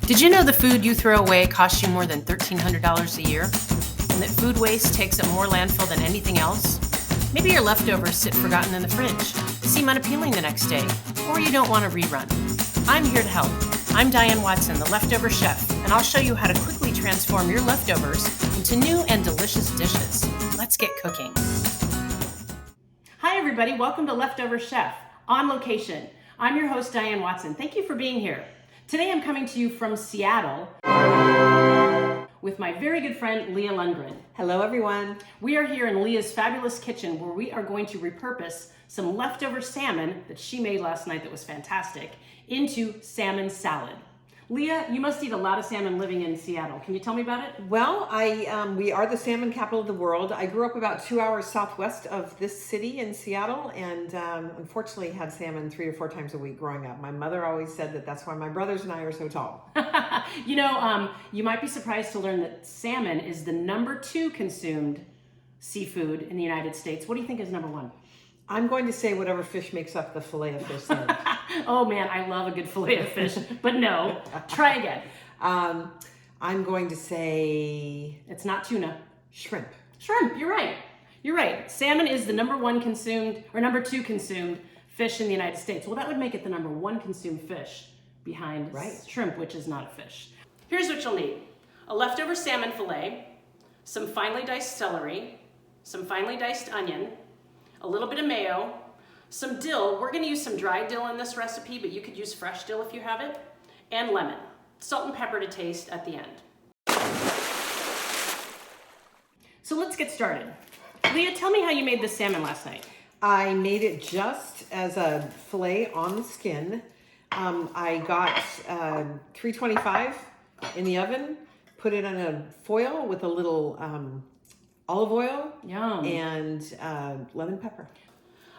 Did you know the food you throw away costs you more than $1,300 a year? And that food waste takes up more landfill than anything else? Maybe your leftovers sit forgotten in the fridge, seem unappealing the next day, or you don't want a rerun. I'm here to help. I'm Diane Watson, the leftover chef, and I'll show you how to quickly transform your leftovers into new and delicious dishes. Let's get cooking. Hi everybody, welcome to Leftover Chef, on location. I'm your host, Diane Watson. Thank you for being here. Today I'm coming to you from Seattle with my very good friend, Leah Lundgren. Hello everyone. We are here in Leah's fabulous kitchen where we are going to repurpose some leftover salmon that she made last night that was fantastic into salmon salad. Leah, you must eat a lot of salmon living in Seattle. Can you tell me about it? Well, we are the salmon capital of the world. I grew up about 2 hours southwest of this city in Seattle, and unfortunately had salmon 3 or 4 times a week growing up. My mother always said that that's why my brothers and I are so tall. You might be surprised to learn that salmon is the number 2 consumed seafood in the United States. What do you think is number 1? I'm going to say whatever fish makes up the fillet of fish salad. Oh man, I love a good fillet of fish, but no, try again. I'm going to say... It's not tuna. Shrimp. Shrimp, you're right. You're right. Salmon is the number 1 consumed, or number 2 consumed fish in the United States. Well, that would make it the number 1 consumed fish behind shrimp, which is not a fish. Here's what you'll need. A leftover salmon fillet, some finely diced celery, some finely diced onion, a little bit of mayo, some dill. We're gonna use some dried dill in this recipe, but you could use fresh dill if you have it, and lemon. Salt and pepper to taste at the end. So let's get started. Leah, tell me how you made this salmon last night. I made it just as a fillet on the skin. I got 325 in the oven, put it on a foil with a little olive oil. Yum. And lemon pepper.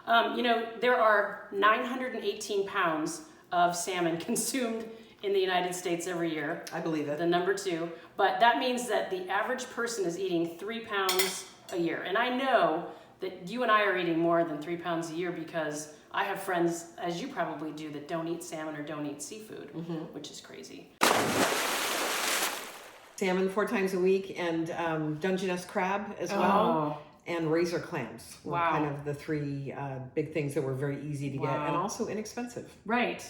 There are 918 pounds of salmon consumed in the United States every year. I believe it. The number 2. But that means that the average person is eating 3 pounds a year. And I know that you and I are eating more than 3 pounds a year because I have friends, as you probably do, that don't eat salmon or don't eat seafood, which is crazy. Salmon 4 times a week, and Dungeness crab as well, and razor clams. Wow. Kind of the 3 big things that were very easy to get and also inexpensive. Right.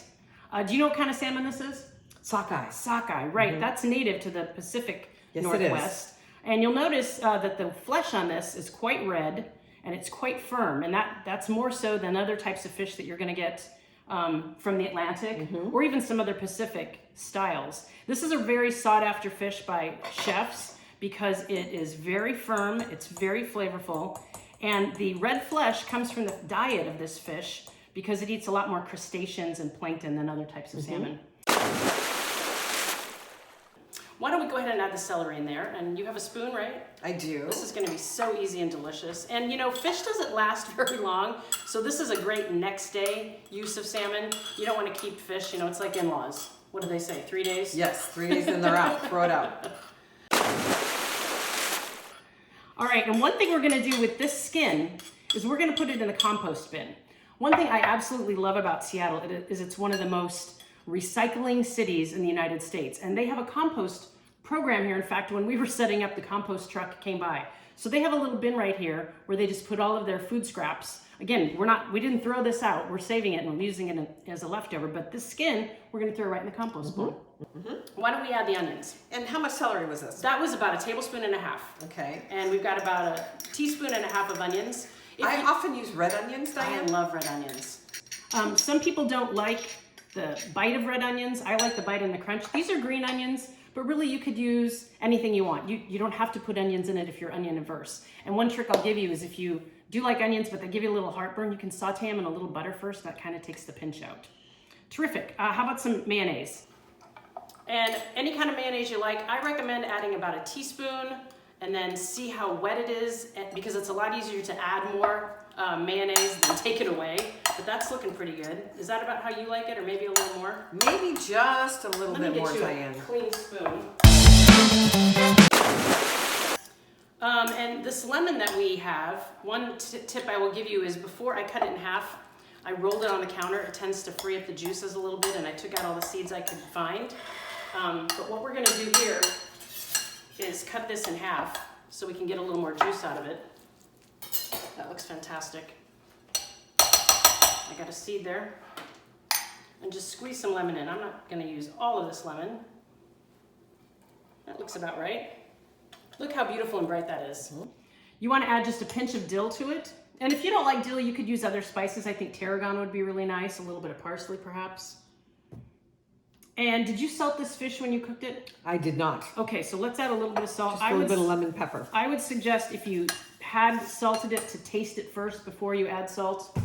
Do you know what kind of salmon this is? Sockeye. Sockeye, right. That's native to the Pacific It Northwest. is. And you'll notice that the flesh on this is quite red and it's quite firm. And that's more so than other types of fish that you're going to get from the Atlantic or even some other Pacific styles. This is a very sought after fish by chefs because it is very firm, it's very flavorful, and the red flesh comes from the diet of this fish because it eats a lot more crustaceans and plankton than other types of salmon. Why don't we go ahead and add the celery in there? And you have a spoon, right? I do. This is going to be so easy and delicious. And fish doesn't last very long, so this is a great next day use of salmon. You don't want to keep fish, it's like in-laws. What do they say, 3 days? Yes, 3 days and they're out. Throw it out. All right, and one thing we're going to do with this skin is we're going to put it in the compost bin. One thing I absolutely love about Seattle is it's one of the most recycling cities in the United States. And they have a compost program here. In fact, when we were setting up, the compost truck came by. So they have a little bin right here where they just put all of their food scraps. Again, we didn't throw this out. We're saving it and we're using it as a leftover. But this skin, we're going to throw right in the compost bowl. Why don't we add the onions? And how much celery was this? That was about 1.5 tablespoons. Okay. And we've got about 1.5 teaspoons of onions. I often use red onions, Diane. I love red onions. Some people don't like the bite of red onions. I like the bite and the crunch. These are green onions, but really you could use anything you want. You don't have to put onions in it if you're onion averse. And one trick I'll give you is if you do like onions, but they give you a little heartburn, you can saute them in a little butter first. That kind of takes the pinch out. Terrific. How about some mayonnaise? And any kind of mayonnaise you like. I recommend adding about 1 teaspoon and then see how wet it is because it's a lot easier to add more mayonnaise than take it away. But that's looking pretty good. Is that about how you like it, or maybe a little more? Maybe just a little bit more, Diane. A clean spoon. And this lemon that we have, one tip I will give you is before I cut it in half, I rolled it on the counter. It tends to free up the juices a little bit, and I took out all the seeds I could find. But what we're gonna do here is cut this in half so we can get a little more juice out of it. That looks fantastic. I got a seed there. And just squeeze some lemon in. I'm not gonna use all of this lemon. That looks about right. Look how beautiful and bright that is. You wanna add just a pinch of dill to it. And if you don't like dill, you could use other spices. I think tarragon would be really nice, a little bit of parsley perhaps. And did you salt this fish when you cooked it? I did not. Okay, so let's add a little bit of salt. Just a little bit of lemon pepper. I would suggest if you had salted it to taste it first before you add salt.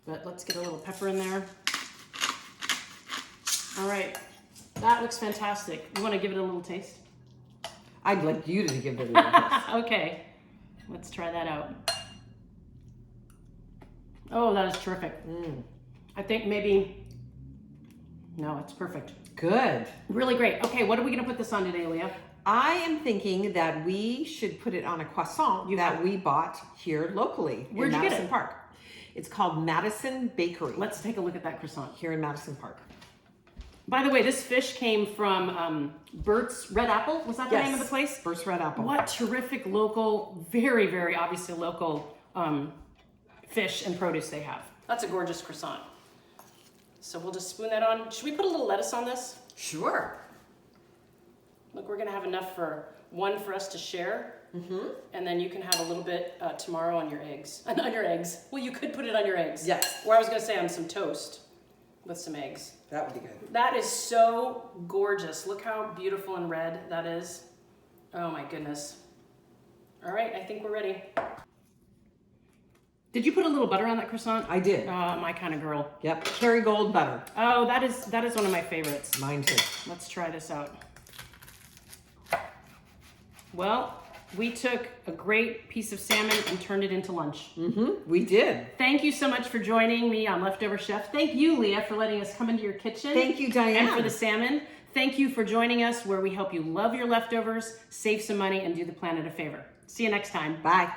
But let's get a little pepper in there. All right, that looks fantastic. You want to give it a little taste? I'd like you to give it a little taste. Okay, let's try that out. Oh, that is terrific. I think maybe, no, it's perfect. Good. Really great. Okay, what are we gonna put this on today, Leah? I am thinking that we should put it on a croissant that we bought here locally Where'd in you get Madison it? Park. It's called Madison Bakery. Let's take a look at that croissant. Here in Madison Park. By the way, this fish came from Bert's Red Apple. Was that the name of the place? Bert's Red Apple. What terrific local, very, very obviously local fish and produce they have. That's a gorgeous croissant. So we'll just spoon that on. Should we put a little lettuce on this? Sure. Look, we're gonna have enough for one for us to share. And then you can have a little bit tomorrow on your eggs. On your eggs. Well, you could put it on your eggs. Yes. Or I was gonna say on some toast with some eggs. That would be good. That is so gorgeous. Look how beautiful and red that is. Oh my goodness. All right, I think we're ready. Did you put a little butter on that croissant? I did. My kind of girl. Yep. Kerrygold butter. Oh, that is one of my favorites. Mine too. Let's try this out. Well, we took a great piece of salmon and turned it into lunch. We did. Thank you so much for joining me on Leftover Chef. Thank you, Leah, for letting us come into your kitchen. Thank you, Diane. And for the salmon. Thank you for joining us where we help you love your leftovers, save some money, and do the planet a favor. See you next time. Bye.